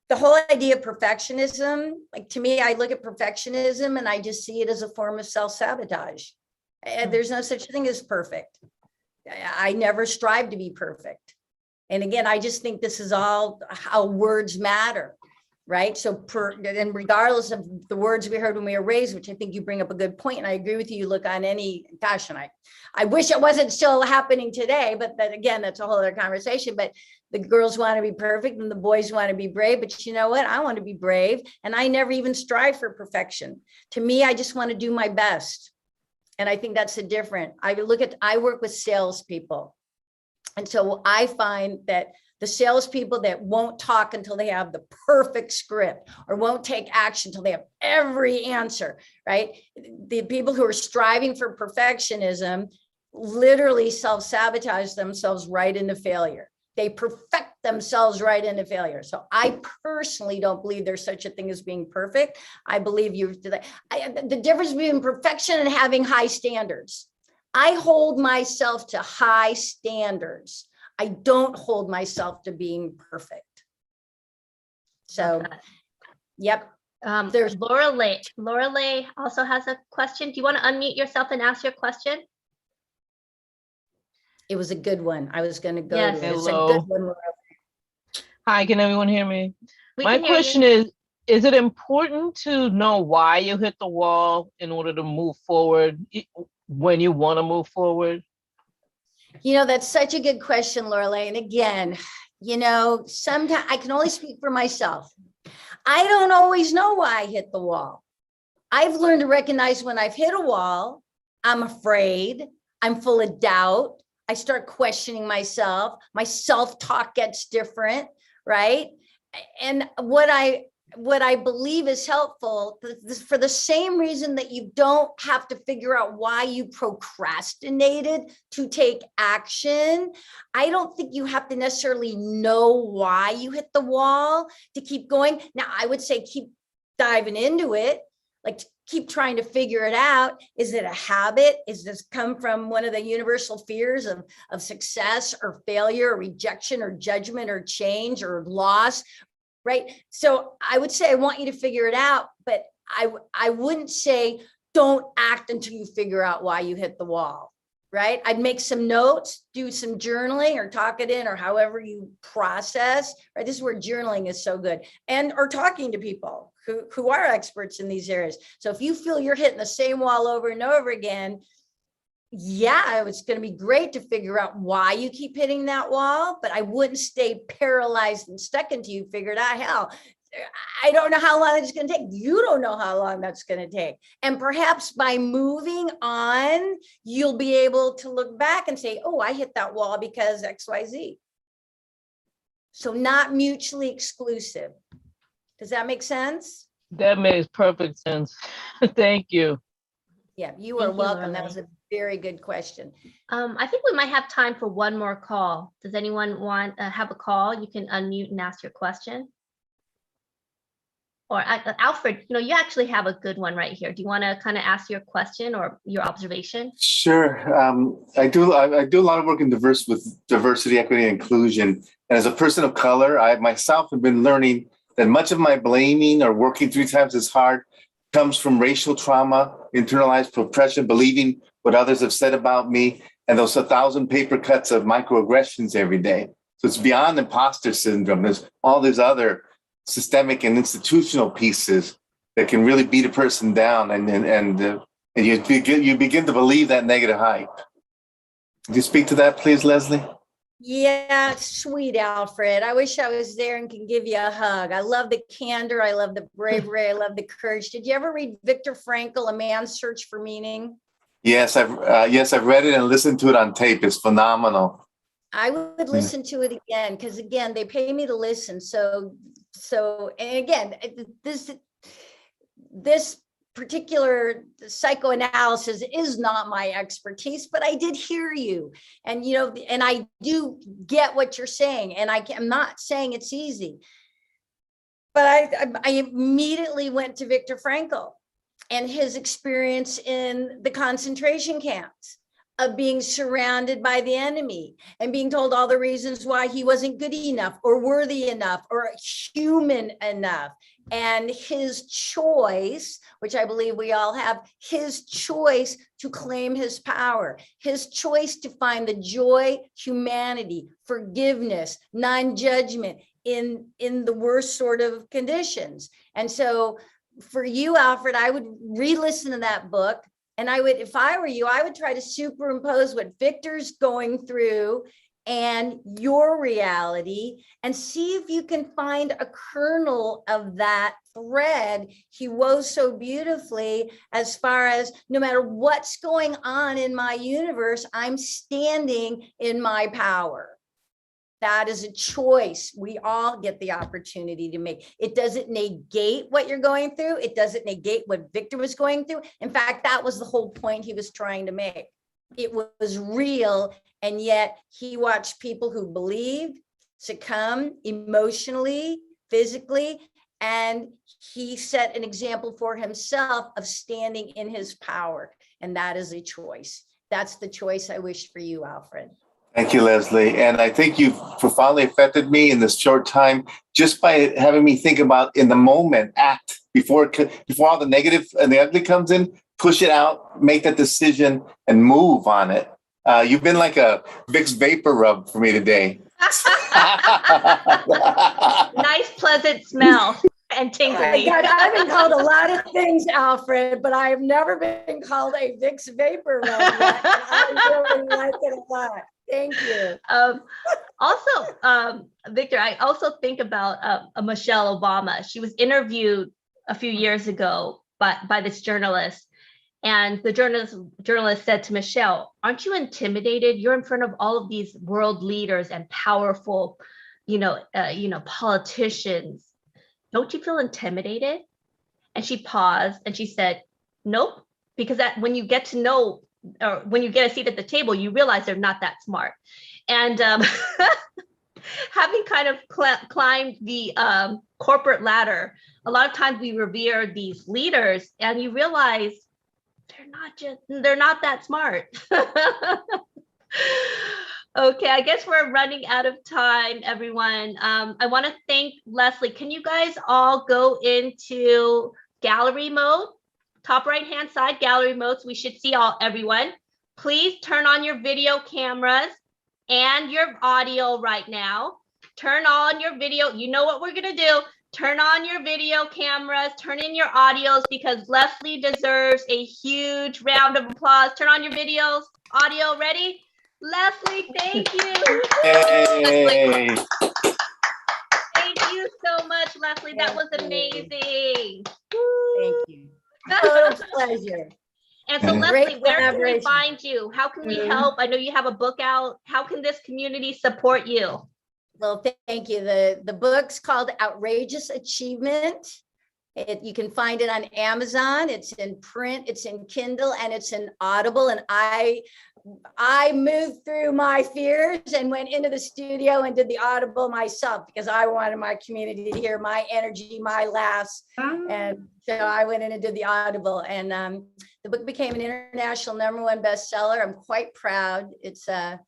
The whole idea of perfectionism, like to me, I look at perfectionism and I just see it as a form of self-sabotage. There's no such thing as perfect. I never strive to be perfect. And again, I just think this is all how words matter, right? So and regardless of the words we heard when we were raised, which I think you bring up a good point, and I agree with you, look on any, gosh, and I wish it wasn't still happening today, but that again, that's a whole other conversation. But the girls want to be perfect and the boys want to be brave. But you know what? I want to be brave. And I never even strive for perfection. To me, I just want to do my best. And I think that's the difference. I work with salespeople. And so I find that the salespeople that won't talk until they have the perfect script or won't take action until they have every answer, right? The people who are striving for perfectionism literally self-sabotage themselves right into failure. They perfect themselves right into failure. So I personally don't believe there's such a thing as being perfect. I believe the difference between perfection and having high standards. I hold myself to high standards. I don't hold myself to being perfect. So, yep. There's Laura Lay. Laura Lay also has a question. Do you want to unmute yourself and ask your question? It was a good one. I was going to go Yes. to it. It's Hello. a good one, Laura. Hi, can everyone hear me? We My can hear question you. is it important to know why you hit the wall in order to move forward when you want to move forward? That's such a good question, Lorelei. And again, sometimes I can only speak for myself. I don't always know why I hit the wall. I've learned to recognize when I've hit a wall, I'm afraid, I'm full of doubt. I start questioning myself. My self-talk gets different, right? And what I believe is helpful for the same reason that you don't have to figure out why you procrastinated to take action. I don't think you have to necessarily know why you hit the wall to keep going. Now, I would say keep diving into it, like keep trying to figure it out. Is it a habit? Is this come from one of the universal fears of success or failure or rejection or judgment or change or loss? Right. So I would say I want you to figure it out, but I wouldn't say don't act until you figure out why you hit the wall. Right. I'd make some notes, do some journaling or talk it in or however you process. Right. This is where journaling is so good, or talking to people who are experts in these areas. So if you feel you're hitting the same wall over and over again, yeah, it's going to be great to figure out why you keep hitting that wall, but I wouldn't stay paralyzed and stuck until you figured out. Hell, I don't know how long it's going to take. You don't know how long that's going to take. And perhaps by moving on, you'll be able to look back and say, oh, I hit that wall because XYZ. So not mutually exclusive. Does that make sense? That makes perfect sense. Thank you. Yeah, you are Thank you, welcome. That Lorelei. was a very good question. I think we might have time for one more call. Does anyone want to have a call? You can unmute and ask your question. Or Alfred, you actually have a good one right here. Do you want to kind of ask your question or your observation? Sure. I do a lot of work in diversity, equity, and inclusion. And as a person of color, I myself have been learning that much of my blaming or working 3 times as hard comes from racial trauma, internalized oppression, believing what others have said about me, and those 1,000 paper cuts of microaggressions every day. So it's beyond imposter syndrome. There's all these other systemic and institutional pieces that can really beat a person down, and you begin to believe that negative hype. Could you speak to that, please, Leslie? Yeah, sweet Alfred. I wish I was there and can give you a hug. I love the candor. I love the bravery. I love the courage. Did you ever read Viktor Frankl, A Man's Search for Meaning? Yes, I've read it and listened to it on tape. It's phenomenal. I would listen to it again because again, they pay me to listen. So, and again, this particular psychoanalysis is not my expertise, but I did hear you. And, and I do get what you're saying. And I'm not saying it's easy. But I immediately went to Viktor Frankl and his experience in the concentration camps, of being surrounded by the enemy and being told all the reasons why he wasn't good enough or worthy enough or human enough. And his choice, which I believe we all have, his choice to claim his power, his choice to find the joy, humanity, forgiveness, non-judgment in the worst sort of conditions. And so for you, Alfred, I would re-listen to that book. And I would, if I were you, I would try to superimpose what Victor's going through and your reality and see if you can find a kernel of that thread he wove so beautifully, as far as no matter what's going on in my universe, I'm standing in my power. That is a choice we all get the opportunity to make. It doesn't negate what you're going through. It doesn't negate what Victor was going through. In fact, that was the whole point he was trying to make. It was real, and yet he watched people who believed succumb emotionally, physically, and he set an example for himself of standing in his power. And that is a choice. That's the choice I wish for you, Alfred. Thank you, Leslie. And I think you've profoundly affected me in this short time just by having me think about, in the moment, act before all the negative and the ugly comes in, push it out, make that decision and move on it. You've been like a Vicks vapor rub for me today. Nice, pleasant smell and tingly. Oh my God, I've been called a lot of things, Alfred, but I have never been called a Vicks vapor rub yet. I really like it a lot. Thank you. Also, Victor, I also think about Michelle Obama. She was interviewed a few years ago by this journalist, and the journalist said to Michelle, "Aren't you intimidated? You're in front of all of these world leaders and powerful, politicians. Don't you feel intimidated?" And she paused and she said, "Nope, because when you get to know, or when you get a seat at the table, you realize they're not that smart." And having kind of climbed the corporate ladder, a lot of times we revere these leaders and you realize they're not that smart. Okay, I guess we're running out of time, everyone. I want to thank Leslie. Can you guys all go into gallery mode? Top right-hand side, gallery mode, so we should see everyone. Please turn on your video cameras and your audio right now. Turn on your video. You know what we're gonna do. Turn on your video cameras, turn in your audios, because Leslie deserves a huge round of applause. Turn on your videos, audio, ready? Leslie, thank you. Hey. Thank you so much, Leslie. That was amazing. Thank you. Total pleasure. And so, Great Leslie, where can we find you? How can we help? I know you have a book out. How can this community support you? Well, thank you. The book's called Outrageous Achievement. You can find it on Amazon. It's in print, it's in Kindle, and it's in Audible. And I moved through my fears and went into the studio and did the Audible myself, because I wanted my community to hear my energy, my laughs. And so I went in and did the Audible, and the book became an international #1 bestseller. I'm quite proud. I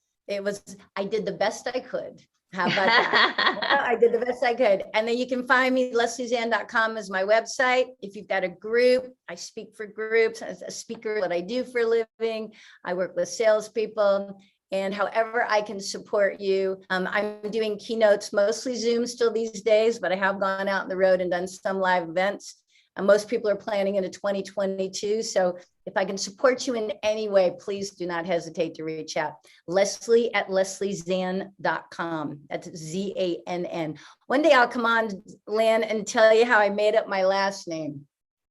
did the best I could. How about that? I did the best I could. And then you can find me, lesliezann.com is my website. If you've got a group, I speak for groups as a speaker, what I do for a living. I work with salespeople, and however I can support you. I'm doing keynotes, mostly Zoom still these days, but I have gone out on the road and done some live events. And most people are planning into 2022. So if I can support you in any way, please do not hesitate to reach out. Leslie at lesliezann.com. That's ZANN. One day I'll come on, Lynn, and tell you how I made up my last name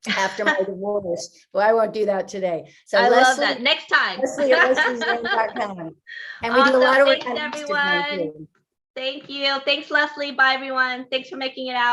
after my divorce. Well, I won't do that today. So I love that. Next time. Leslie at lesliezann.com. And we Awesome. do a lot of work Thanks, on Instagram everyone. too. Thank you. Thanks, Leslie. Bye, everyone. Thanks for making it out.